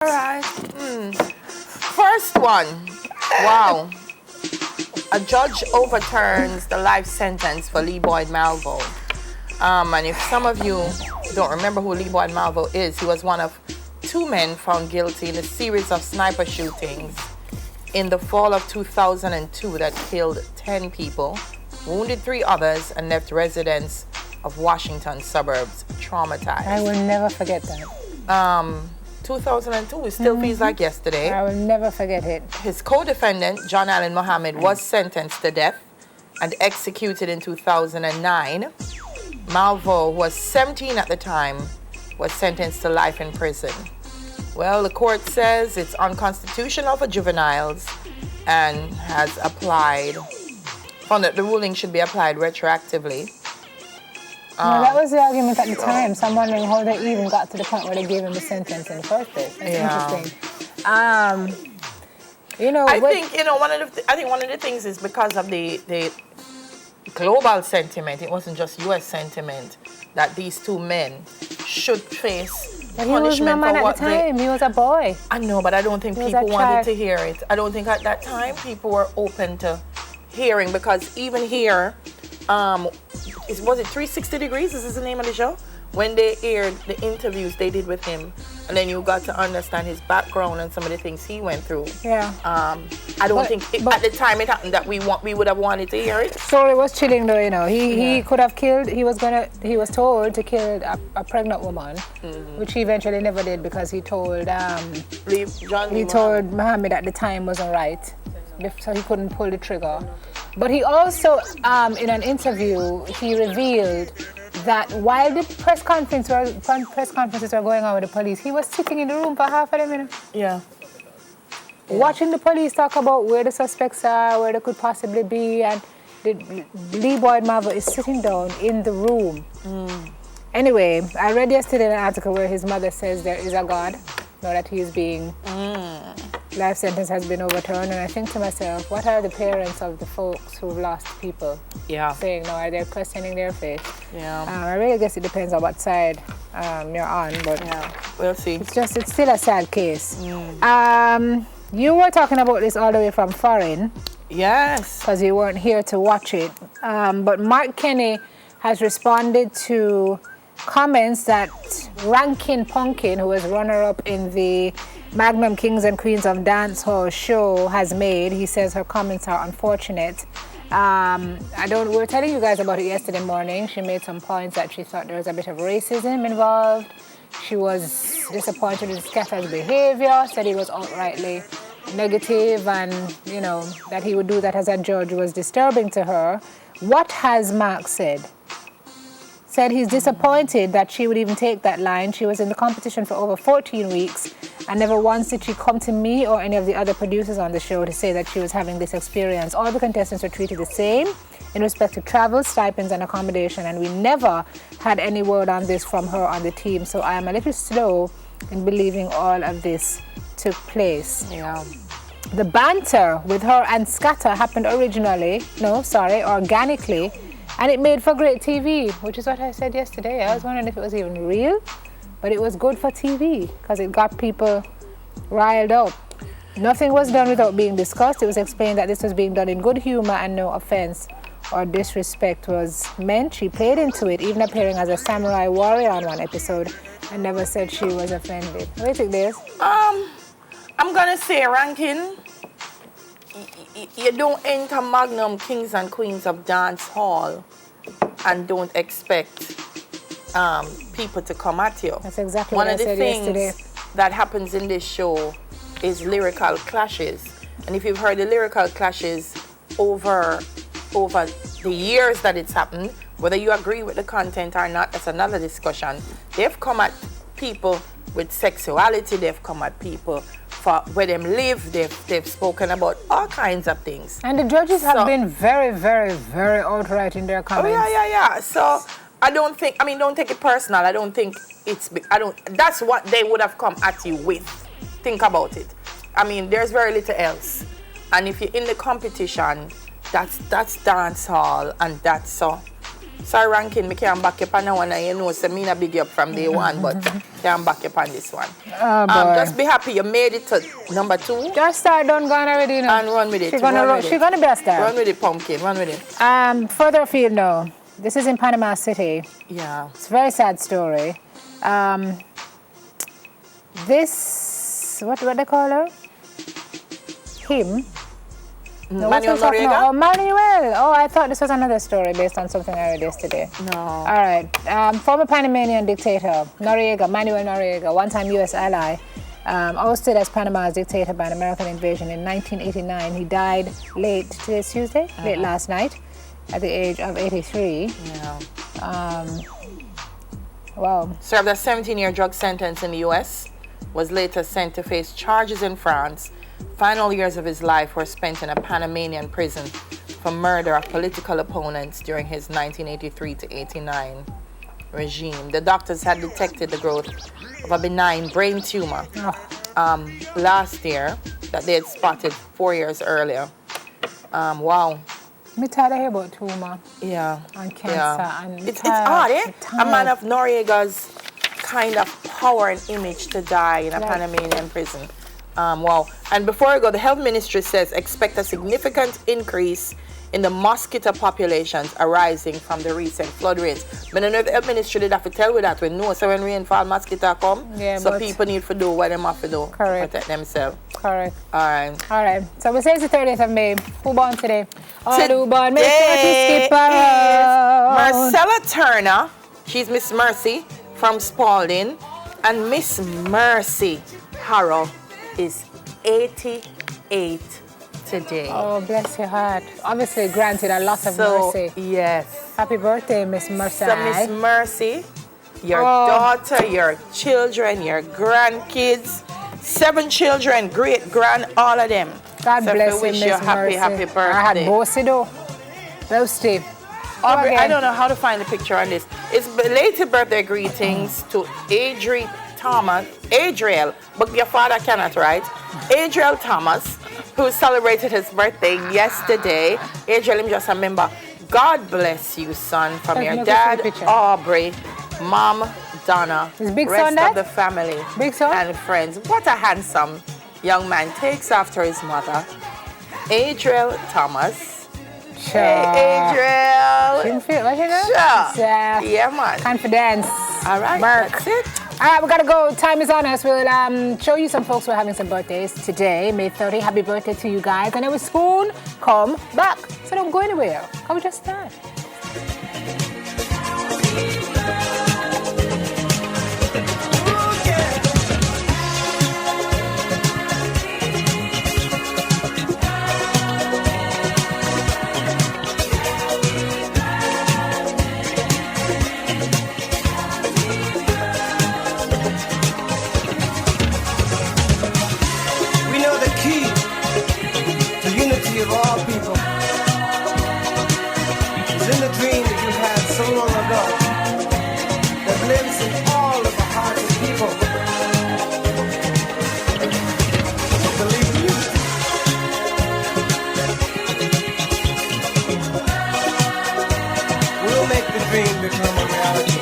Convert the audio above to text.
All right. First one. Wow. A judge overturns the life sentence for Lee Boyd Malvo. And if some of you don't remember who Lee Boyd Malvo is, he was one of two men found guilty in a series of sniper shootings in the fall of 2002 that killed 10 people, wounded 3 others, and left residents of Washington suburbs traumatized. I will never forget that. 2002, it still feels like yesterday. I will never forget it. His co-defendant, John Allen Muhammad, was sentenced to death and executed in 2009. Malvo, who was 17 at the time, was sentenced to life in prison. Well, the court says it's unconstitutional for juveniles and has found that the ruling should be applied retroactively. No, that was the argument at the time. So I'm wondering how they even got to the point where they gave him the sentence in the first place. That's interesting. I think one of the things is because of the global sentiment. It wasn't just U.S. sentiment that these two men should face but he was no man at the time. He was a boy. I know, but I don't think people wanted to hear it. I don't think at that time people were open to hearing, because even here, was it 360 Degrees? Is this the name of the show? When they aired the interviews they did with him, and then you got to understand his background and some of the things he went through. Yeah. I don't think at the time it happened that we would have wanted to hear it. Story was chilling though, you know. He could have killed. He was told to kill a pregnant woman, which he eventually never did because he told told Muhammad at the time wasn't right, so he couldn't pull the trigger. But he also, in an interview, he revealed that while the press conferences were going on with the police, he was sitting in the room for half of a minute. Yeah. Watching the police talk about where the suspects are, where they could possibly be, and Lee Boyd Malvo is sitting down in the room. Anyway, I read yesterday an article where his mother says there is a God, now that he is being life sentence has been overturned, and I think to myself, what are the parents of the folks who've lost people saying now? Are they questioning their faith? Yeah. I really guess it depends on what side you're on, but we'll see. It's still a sad case. You were talking about this all the way from foreign. Yes. Because you weren't here to watch it. But Mark Kenny has responded to comments that Rankin Punkin, who was runner-up in the Magnum Kings and Queens of Dancehall show, has made. He says her comments are unfortunate. We were telling you guys about it yesterday morning. She made some points that she thought there was a bit of racism involved. She was disappointed with Scatter's behavior, said he was outrightly negative, and, you know, that he would do that as a judge was disturbing to her. What has Mark said? Said he's disappointed that she would even take that line. She was in the competition for over 14 weeks, and never once did she come to me or any of the other producers on the show to say that she was having this experience. All the contestants were treated the same in respect to travel, stipends, and accommodation, and we never had any word on this from her on the team. So I am a little slow in believing all of this took place. Yeah. The banter with her and Scatter happened organically, and it made for great TV, which is what I said yesterday. I was wondering if it was even real, but it was good for TV because it got people riled up. Nothing was done without being discussed. It was explained that this was being done in good humor and no offense or disrespect was meant. She played into it, even appearing as a samurai warrior on one episode, and never said she was offended. What do you think, Des? I'm gonna say, Rankin, you don't enter Magnum Kings and Queens of Dance Hall and don't expect people to come at you. That's exactly what I said yesterday. One of the things that happens in this show is lyrical clashes. And if you've heard the lyrical clashes over the years that it's happened, whether you agree with the content or not, that's another discussion. They've come at people with sexuality, they've come at people for where they live, they've spoken about all kinds of things. And the judges have been very, very, very outright in their comments. Yeah. So don't take it personal. That's what they would have come at you with. Think about it. I mean, there's very little else. And if you're in the competition, that's dance hall, and that's so Sorry, Rankin, me can't back up on that one. And you know, so me not big you up from day one, but can't back up on this one. Oh, boy. Just be happy you made it to number 2. Just start done gone already, you know. And run with it. She's gonna be a star. Run with it, pumpkin. Run with it. Further afield now. This is in Panama City. Yeah. It's a very sad story. This, what they call her? Him? No, Manuel what's this? Noriega? No, oh, Manuel. Oh, I thought this was another story based on something I read yesterday. No. All right. Former Panamanian dictator Noriega, Manuel Noriega, one-time U.S. ally, ousted as Panama's dictator by an American invasion in 1989. He died late, today's Tuesday, late last night, at the age of 83. Yeah. Wow. Served a 17-year drug sentence in the U.S., was later sent to face charges in France. Final years of his life were spent in a Panamanian prison for murder of political opponents during his 1983 to 89 regime. The doctors had detected the growth of a benign brain tumor last year that they had spotted 4 years earlier. Wow. Me tired of hear about tumor Yeah. and cancer. Yeah. And It's odd, eh? tired. A man of Noriega's kind of power and image to die in a Panamanian prison. Wow. And before I go, the health ministry says expect a significant increase in the mosquito populations arising from the recent flood rains. But I know the health ministry did have to tell with that. We know so when rainfall, mosquito come. Yeah, so but people need to do what they have to do. Correct. Protect themselves. Correct. All right. All right. So we say it's the 30th of May. Who born today? All who born, make sure to skip around. Marcella Turner. She's Miss Mercy from Spalding. And Miss Mercy Harrow is 88 today. Oh, bless your heart. Obviously granted a lot of So, mercy. yes. Happy birthday, Miss Mercy. So, Miss Mercy, your daughter, your children, your grandkids, 7 children, great-grand, all of them. God so bless you, wish Miss you Mercy. happy birthday. I had bossy though. Boasty. Aubrey, I don't know how to find the picture on this. It's belated birthday greetings to Adriel, but your father cannot write. Adriel Thomas, who celebrated his birthday yesterday. Adriel, I'm just a member. God bless you, son, from your dad, Aubrey, mom, Donna, Is Big rest Son that? of the family Big Son? and friends. What a handsome young man takes after his mother. Adriel Thomas. Sure. Hey, Adriel. Didn't feel like it, Sure. Yeah, man. Confidence. All right, Burke. that's it. All right, we gotta go. Time is on us. We'll show you some folks who are having some birthdays today, May 30. Happy birthday to you guys. And then we'll soon come back. So don't go anywhere. Come just start. Of all people is in the dream that you had so long ago that lives in all of the hearts of people. Believe in you. We'll make the dream become a reality.